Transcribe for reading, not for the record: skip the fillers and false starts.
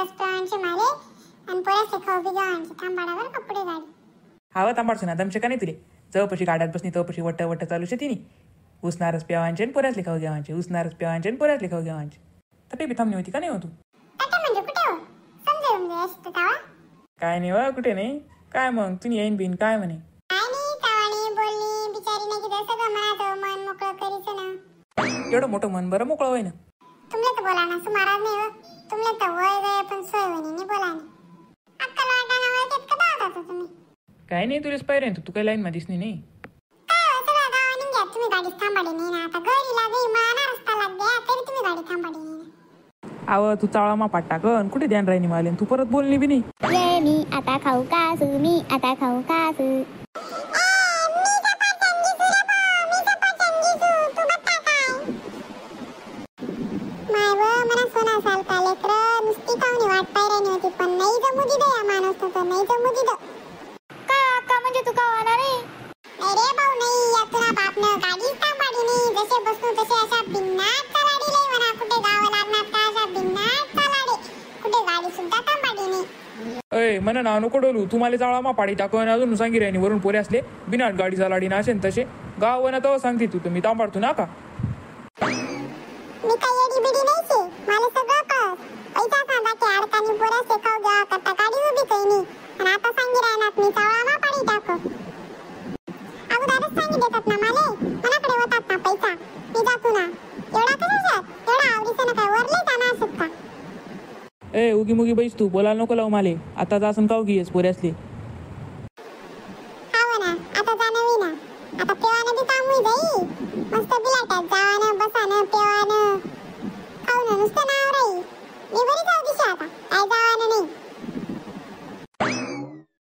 उचणारच प्रवांचे माले आणि पोराचे खाऊ बी गावांचे थांबाडावर कपडे गाडी. हवा थांबाडसो ना दमचे का नाही तुले चौपशी गाड्यात बसनी चौपशी वट्ट वट्ट चालू शे तिने उसणारच प्यावांचे आणि पोऱ्यातले खाऊ घ्यावांचे उसणारच प्यावांचे आणि पोऱ्यातले खाऊ घ्यावांचे तर बी थांबणी होती का नाही हो तू? ताटे म्हणजे कुठे हो समजेल म्हणजे असतं तावा काय नाही वा कुठे नाही काय मग तुम्ही येईन बिन काय म्हणे काय नाही तावाणी बोलणी बिचारी नाही की सगळं म्हणाचं मन मोकळं करीचं ना. एवढं मोठं मन बरं मोकळं होय ना. तुमले तर बोला ना सुमाराज नाही हो तुमले तर वय गय पण सोय वणी नाही बोला ना अक्कल वाटाणा वळतेत का दावता तुम्ही काय नाही तुलेच पाहिजे तू काही लाईन मध्ये दिसली नाही. काय हो सगळं गावाने घ्या तुम्ही गाडी थांबाडी नाही ना आता गैरीला गई माना रस्ता लाग द्या तरी तुम्ही गाडी थांबाडी नाही ना. आव तू चावळा मा पाट टाकन कुठे ध्यान राहिनी माले तू परत बोलली बी नाही. ये मी आता खाऊ कासू मी आता खाऊ कासू सोना साल का लेकर नुसती कावनी वाट पाय राहिली होती पण नाही जमू दिलं या माणूस तर नाही जमू दिलं. काय अक्का म्हणजे तू का होणार आहे? नाही रे भाऊ नाही यातून बापनं गाडीच थांबाडी नाही जसे बसू तसे अशा बिन्नाट चालाडी लई म्हणा कुठे गावं लागणार का अशा बिन्नाट चालाडी कुठे गाडी सुद्धा थांबाडी नाही. अय मला नाव नको डोलू तू मला चावळा मा पाडी टाकन अजून सांगी राहिनी वरून पोरे असले बिनाट गाडी चालाडी ना असेल तसे गाव ना तर सांगते तू मी तांबाडतो ना का. मी काही एडी बिडी नाही छे मला सगळं कळत पैसा सांगा की अडकानी पोरा शेकाव घ्या करता गाडी उभी काही नाही आणि आता सांगी राहणार मी चावळा मा पाडी टाकू अगोदरच सांगी देतात ना माले मनाकडे होतात ना पैसा मी जातो ना एवढा कशात एवढा आवडीचं ना काय वरले जाणार असत का. ए उगी मुगी बैस तू बोलायला नको लावू माले आता जासन काव घेस पोरे असले. हाव ना आता जाणवी ना आता पेवानं बी थांबवी जाई मस्त बिलाट्यात जावानं बसानं पेवानं खाऊन नुसतं नाव राही मी बरी